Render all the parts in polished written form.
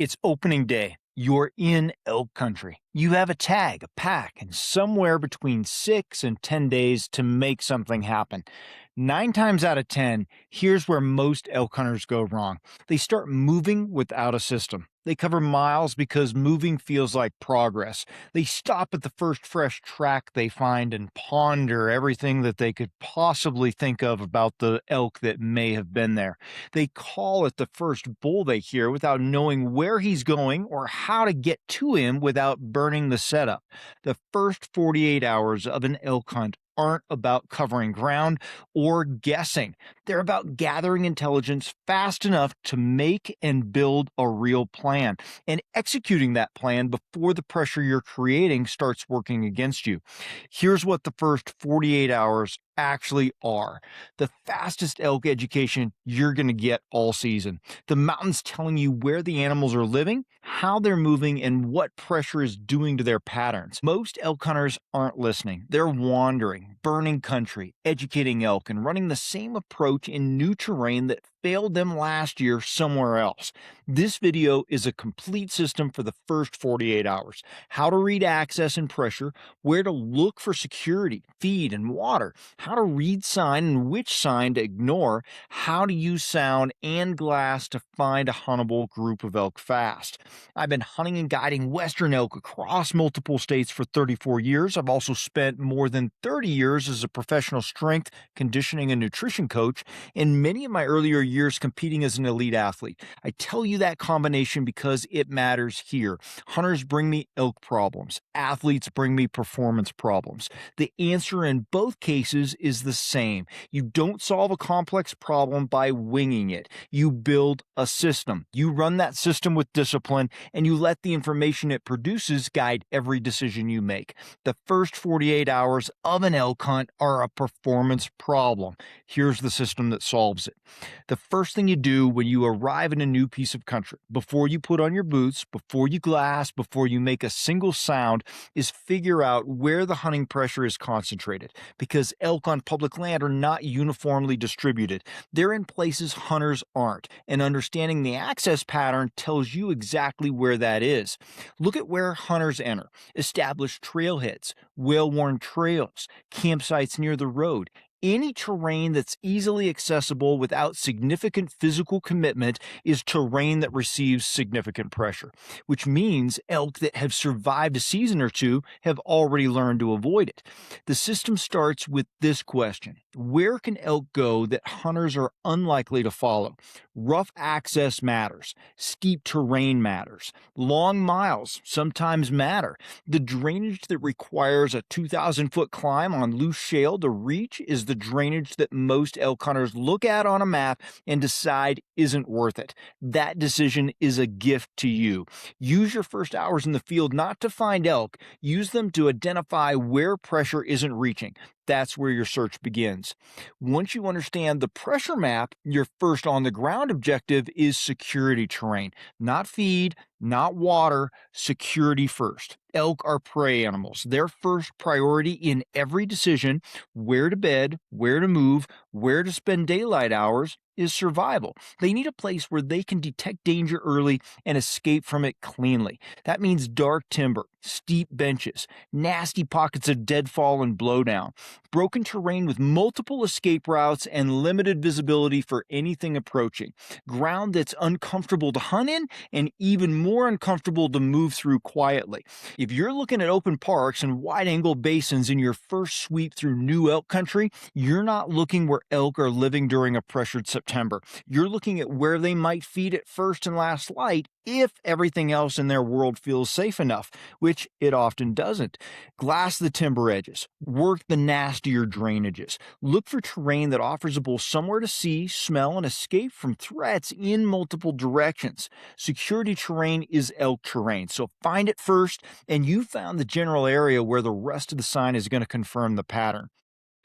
It's opening day. You're in elk country. You have a tag, a pack, and somewhere between 6 and 10 days to make something happen. 9 times out of 10, here's where most elk hunters go wrong. They start moving without a system. They cover miles because moving feels like progress. They stop at the first fresh track they find and ponder everything that they could possibly think of about the elk that may have been there. They call it the first bull they hear without knowing where he's going or how to get to him without burning the setup. The first 48 hours of an elk hunt aren't about covering ground or guessing. They're about gathering intelligence fast enough to make and build a real plan and executing that plan before the pressure you're creating starts working against you. Here's what the first 48 hours actually are: the fastest elk education you're going to get all season. The mountains telling you where the animals are living, how they're moving, and what pressure is doing to their patterns. Most elk hunters aren't listening. They're wandering, burning country, educating elk, and running the same approach in new terrain that failed them last year somewhere else. This video is a complete system for the first 48 hours: how to read access and pressure, where to look for security, feed, and water, how to read sign and which sign to ignore, how to use sound and glass to find a huntable group of elk fast. I've been hunting and guiding western elk across multiple states for 34 years. I've also spent more than 30 years as a professional strength, conditioning, and nutrition coach, and many of my earlier years competing as an elite athlete. I tell you that combination because it matters here. Hunters bring me elk problems. Athletes bring me performance problems. The answer in both cases is the same. You don't solve a complex problem by winging it. You build a system. You run that system with discipline, and you let the information it produces guide every decision you make. The first 48 hours of an elk hunt are a performance problem. Here's the system that solves it. The first thing you do when you arrive in a new piece of country, before you put on your boots, before you glass, before you make a single sound, is figure out where the hunting pressure is concentrated, because elk on public land are not uniformly distributed. They're in places hunters aren't, and understanding the access pattern tells you exactly where that is. Look at where hunters enter: established trailheads, well-worn trails, campsites near the road. Any terrain that's easily accessible without significant physical commitment is terrain that receives significant pressure, which means elk that have survived a season or two have already learned to avoid it. The system starts with this question: where can elk go that hunters are unlikely to follow? Rough access matters. Steep terrain matters. Long miles sometimes matter. The drainage that requires a 2,000-foot climb on loose shale to reach is the drainage that most elk hunters look at on a map and decide isn't worth it. That decision is a gift to you. Use your first hours in the field not to find elk. Use them to identify where pressure isn't reaching. That's where your search begins. Once you understand the pressure map, your first on the ground objective is security terrain. Not feed, not water, security first. Elk are prey animals. Their first priority in every decision, where to bed, where to move, where to spend daylight hours, is survival. They need a place where they can detect danger early and escape from it cleanly. That means dark timber, steep benches, nasty pockets of deadfall and blowdown, broken terrain with multiple escape routes and limited visibility for anything approaching, ground that's uncomfortable to hunt in and even more uncomfortable to move through quietly. If you're looking at open parks and wide-angle basins in your first sweep through new elk country, you're not looking where elk are living during a pressured September. You're looking at where they might feed at first and last light if everything else in their world feels safe enough, which it often doesn't. Glass the timber edges. Work the nastier drainages. Look for terrain that offers both somewhere to see, smell, and escape from threats in multiple directions. Security terrain is elk terrain, so find it first, and you found the general area where the rest of the sign is going to confirm the pattern.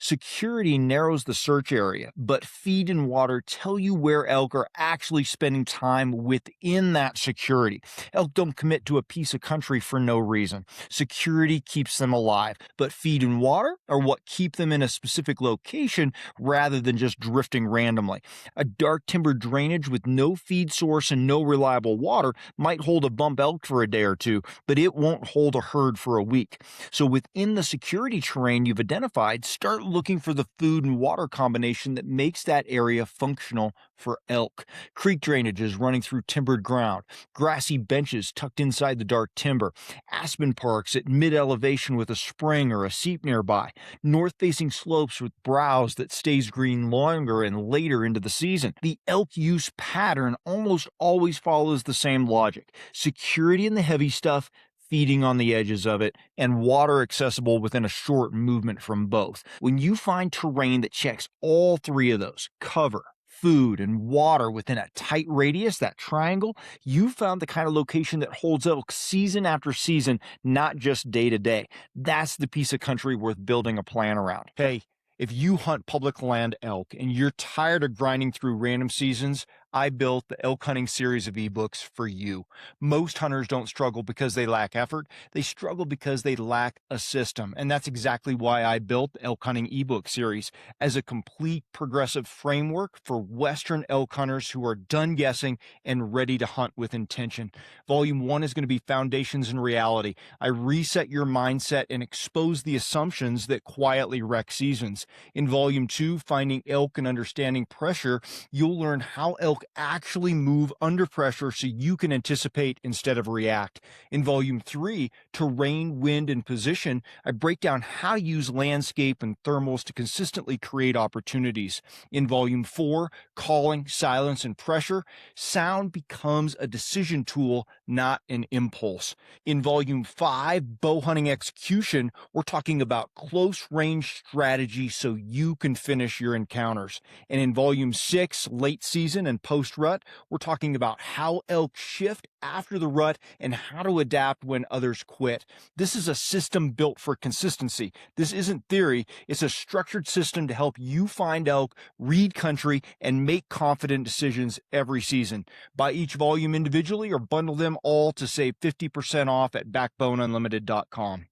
Security narrows the search area, but feed and water tell you where elk are actually spending time within that security. Elk don't commit to a piece of country for no reason. Security keeps them alive, but feed and water are what keep them in a specific location rather than just drifting randomly. A dark timber drainage with no feed source and no reliable water might hold a bump elk for a day or two, but it won't hold a herd for a week. So within the security terrain you've identified, start looking for the food and water combination that makes that area functional for elk. Creek drainages running through timbered ground, grassy benches tucked inside the dark timber, aspen parks at mid elevation with a spring or a seep nearby, north facing slopes with browse that stays green longer and later into the season. The elk use pattern almost always follows the same logic: security in the heavy stuff, feeding on the edges of it, and water accessible within a short movement from both. When you find terrain that checks all three of those — cover, food, and water — within a tight radius, that triangle, you found the kind of location that holds elk season after season, not just day to day. That's the piece of country worth building a plan around. Hey, if you hunt public land elk and you're tired of grinding through random seasons, I built the elk hunting series of ebooks for you. Most hunters don't struggle because they lack effort. They struggle because they lack a system. And that's exactly why I built the elk hunting ebook series as a complete progressive framework for Western elk hunters who are done guessing and ready to hunt with intention. Volume 1 is going to be Foundations and Reality. I reset your mindset and expose the assumptions that quietly wreck seasons. In Volume 2, Finding Elk and Understanding Pressure, you'll learn how elk actually move under pressure so you can anticipate instead of react. In Volume 3, Terrain, Wind, and Position, I break down how to use landscape and thermals to consistently create opportunities. In Volume 4, Calling, Silence, and Pressure, sound becomes a decision tool, not an impulse. In Volume 5, Bow Hunting Execution, we're talking about close range strategy so you can finish your encounters. And in Volume 6, Late Season and Post Rut, we're talking about how elk shift after the rut and how to adapt when others quit. This is a system built for consistency. This isn't theory, it's a structured system to help you find elk, read country, and make confident decisions every season. Buy each volume individually or bundle them all to save 50% off at backboneunlimited.com.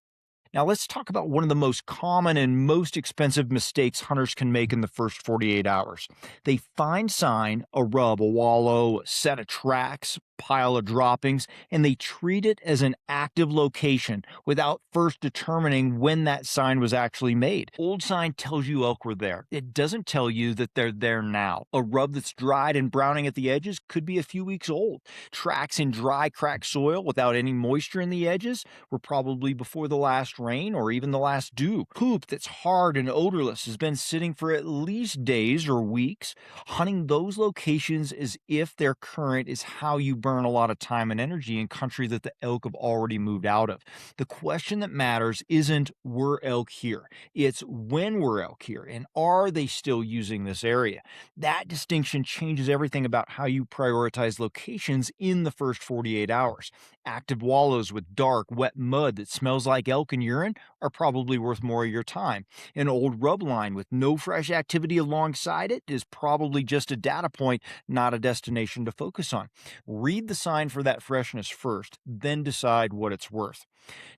Now, let's talk about one of the most common and most expensive mistakes hunters can make in the first 48 hours. They find sign, a rub, a wallow, a set of tracks, pile of droppings, and they treat it as an active location without first determining when that sign was actually made. Old sign tells you elk were there. It doesn't tell you that they're there now. A rub that's dried and browning at the edges could be a few weeks old. Tracks in dry, cracked soil without any moisture in the edges were probably before the last rain or even the last dew. Poop that's hard and odorless has been sitting for at least days or weeks. Hunting those locations as if they're current is how you burn a lot of time and energy in country that the elk have already moved out of. The question that matters isn't were elk here, it's when were elk here and are they still using this area. That distinction changes everything about how you prioritize locations in the first 48 hours. Active wallows with dark, wet mud that smells like elk and urine are probably worth more of your time. An old rub line with no fresh activity alongside it is probably just a data point, not a destination to focus on. Read the sign for that freshness first, then decide what it's worth.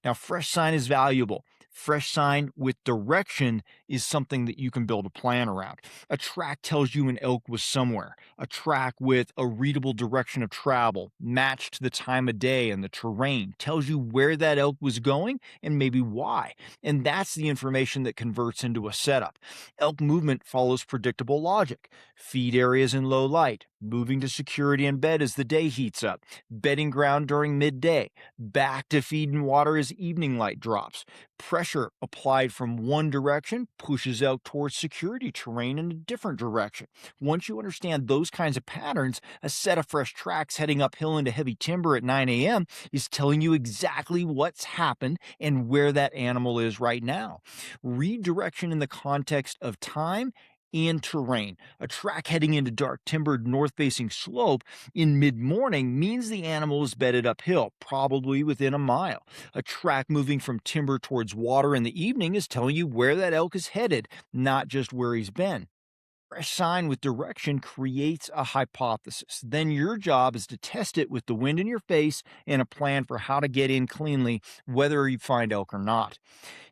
Now, fresh sign is valuable. Fresh sign with direction is something that you can build a plan around. A track tells you an elk was somewhere. A track with a readable direction of travel, matched to the time of day and the terrain, tells you where that elk was going and maybe why. And that's the information that converts into a setup. Elk movement follows predictable logic. Feed areas in low light, moving to security and bed as the day heats up, bedding ground during midday, back to feed and water as evening light drops. Pressure applied from one direction pushes elk towards security terrain in a different direction. Once you understand those kinds of patterns, a set of fresh tracks heading uphill into heavy timber at 9 a.m. is telling you exactly what's happened and where that animal is right now. Read direction in the context of time and terrain. A track heading into dark timbered north facing slope in mid morning means the animal is bedded uphill, probably within a mile. A track moving from timber towards water in the evening is telling you where that elk is headed, not just where he's been. Fresh sign with direction creates a hypothesis. Then your job is to test it with the wind in your face and a plan for how to get in cleanly, whether you find elk or not.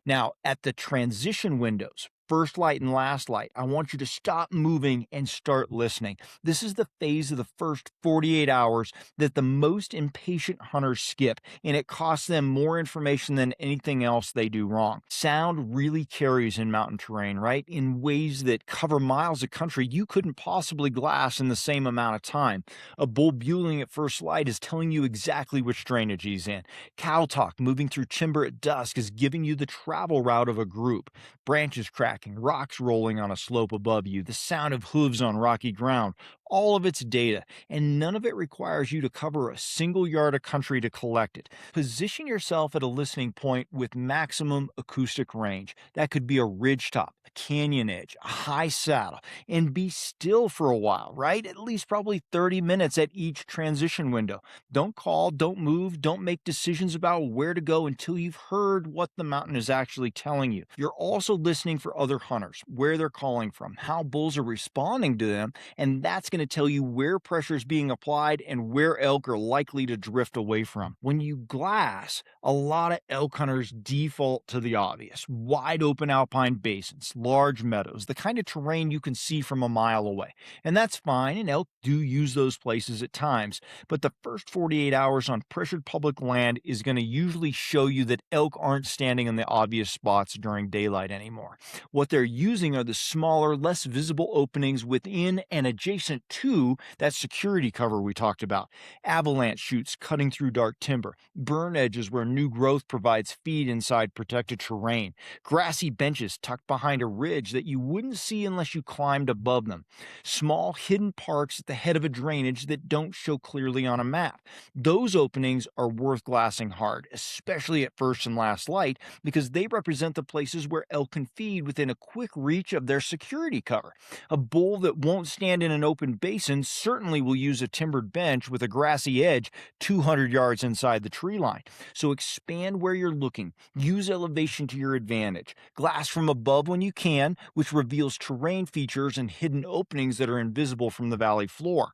Now, at the transition windows, first light and last light, I want you to stop moving and start listening. This is the phase of the first 48 hours that the most impatient hunters skip, and it costs them more information than anything else they do wrong. Sound really carries in mountain terrain, right? In ways that cover miles of country you couldn't possibly glass in the same amount of time. A bull buelling at first light is telling you exactly which drainage he's in. Cow talk moving through timber at dusk is giving you the travel route of a group. Branches cracking, rocks rolling on a slope above you, the sound of hooves on rocky ground. All of it's data, and none of it requires you to cover a single yard of country to collect it. Position yourself at a listening point with maximum acoustic range. That could be a ridge top, a canyon edge, a high saddle, and be still for a while, right? At least probably 30 minutes at each transition window. Don't call, don't move, don't make decisions about where to go until you've heard what the mountain is actually telling you. You're also listening for other hunters, where they're calling from, how bulls are responding to them, and that's going to tell you where pressure is being applied and where elk are likely to drift away from. When you glass, a lot of elk hunters default to the obvious: wide open alpine basins, large meadows, the kind of terrain you can see from a mile away. And that's fine, and elk do use those places at times. But the first 48 hours on pressured public land is going to usually show you that elk aren't standing in the obvious spots during daylight anymore. What they're using are the smaller, less visible openings within and adjacent to that security cover we talked about. Avalanche chutes cutting through dark timber, burn edges where new growth provides feed inside protected terrain, grassy benches tucked behind a ridge that you wouldn't see unless you climbed above them, small hidden parks at the head of a drainage that don't show clearly on a map. Those openings are worth glassing hard, especially at first and last light, because they represent the places where elk can feed within a quick reach of their security cover. A bull that won't stand in an open basin certainly will use a timbered bench with a grassy edge 200 yards inside the tree line. So expand where you're looking. Use elevation to your advantage. Glass from above when you can, which reveals terrain features and hidden openings that are invisible from the valley floor.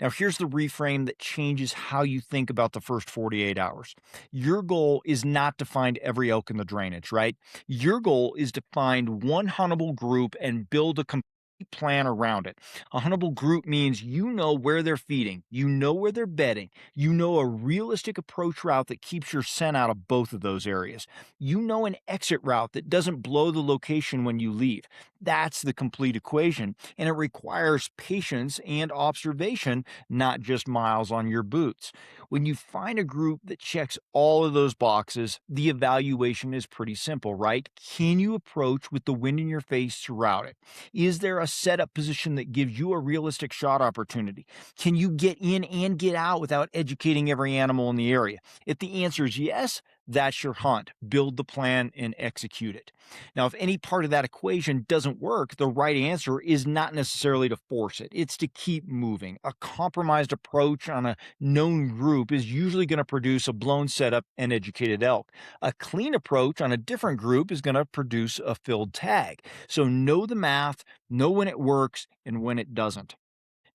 Now, here's the reframe that changes how you think about the first 48 hours. Your goal is not to find every elk in the drainage, right? Your goal is to find one huntable group and build a complete plan around it. A huntable group means you know where they're feeding, you know where they're bedding, you know a realistic approach route that keeps your scent out of both of those areas. You know an exit route that doesn't blow the location when you leave. That's the complete equation, and it requires patience and observation, not just miles on your boots. When you find a group that checks all of those boxes, the evaluation is pretty simple, right? Can you approach with the wind in your face throughout it? Is there a setup position that gives you a realistic shot opportunity? Can you get in and get out without educating every animal in the area? If the answer is yes, that's your hunt. Build the plan and execute it. Now, if any part of that equation doesn't work, the right answer is not necessarily to force it. It's to keep moving. A compromised approach on a known group is usually going to produce a blown setup and educated elk. A clean approach on a different group is going to produce a filled tag. So know the math, know when it works and when it doesn't.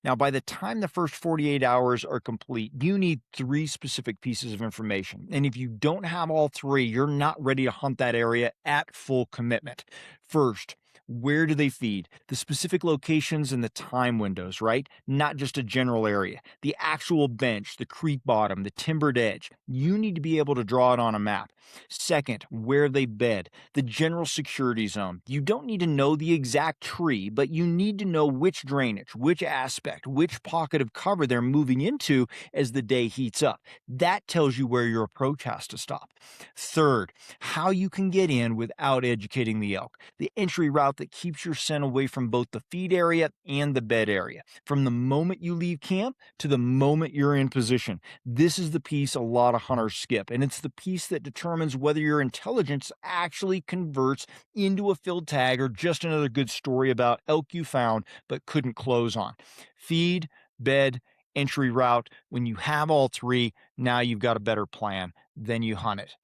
Now, by the time the first 48 hours are complete, you need three specific pieces of information. And if you don't have all three, you're not ready to hunt that area at full commitment. First, where do they feed? The specific locations and the time windows, right? Not just a general area. The actual bench, the creek bottom, the timbered edge. You need to be able to draw it on a map. Second, where they bed, the general security zone. You don't need to know the exact tree, but you need to know which drainage, which aspect, which pocket of cover they're moving into as the day heats up. That tells you where your approach has to stop. Third, how you can get in without educating the elk. The entry route that keeps your scent away from both the feed area and the bed area, from the moment you leave camp to the moment you're in position. This is the piece a lot of hunters skip, and it's the piece that determines whether your intelligence actually converts into a field tag or just another good story about elk you found but couldn't close on. Feed, bed, entry route. When you have all three, now you've got a better plan. Then you hunt it.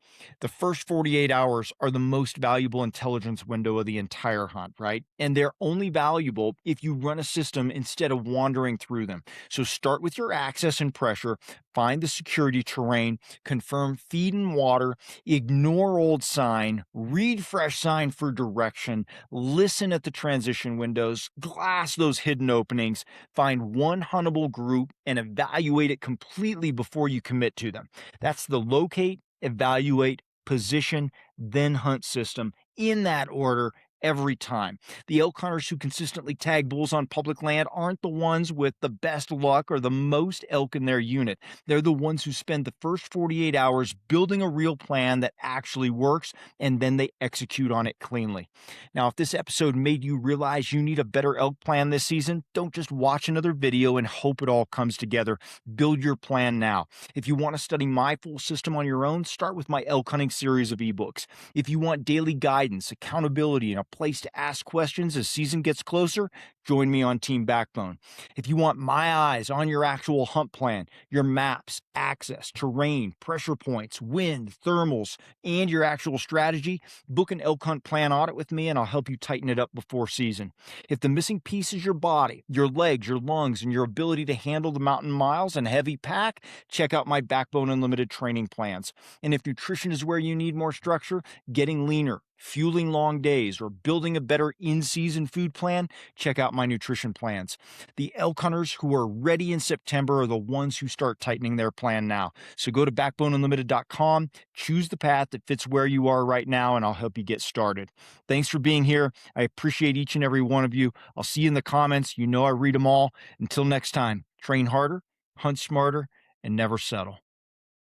The first 48 hours are the most valuable intelligence window of the entire hunt, right? And they're only valuable if you run a system instead of wandering through them. So start with your access and pressure, find the security terrain, confirm feed and water, ignore old sign, read fresh sign for direction, listen at the transition windows, glass those hidden openings, find one huntable group and evaluate it completely before you commit to them. That's the locate, evaluate, position, then hunt system in that order every time. The elk hunters who consistently tag bulls on public land aren't the ones with the best luck or the most elk in their unit. They're the ones who spend the first 48 hours building a real plan that actually works, and then they execute on it cleanly. Now, if this episode made you realize you need a better elk plan this season, don't just watch another video and hope it all comes together. Build your plan now. If you want to study my full system on your own, start with my elk hunting series of ebooks. If you want daily guidance, accountability, and a place to ask questions as season gets closer, join me on Team Backbone. If you want my eyes on your actual hunt plan, your maps, access, terrain, pressure points, wind, thermals, and your actual strategy, book an elk hunt plan audit with me and I'll help you tighten it up before season. If the missing piece is your body, your legs, your lungs, and your ability to handle the mountain miles and heavy pack, check out my Backbone Unlimited training plans. And if nutrition is where you need more structure, getting leaner, fueling long days, or building a better in-season food plan, check out my nutrition plans. The elk hunters who are ready in September are the ones who start tightening their plan now. So go to backboneunlimited.com, choose the path that fits where you are right now, and I'll help you get started. Thanks for being here. I appreciate each and every one of you. I'll see you in the comments. You know I read them all. Until next time, train harder, hunt smarter, and never settle.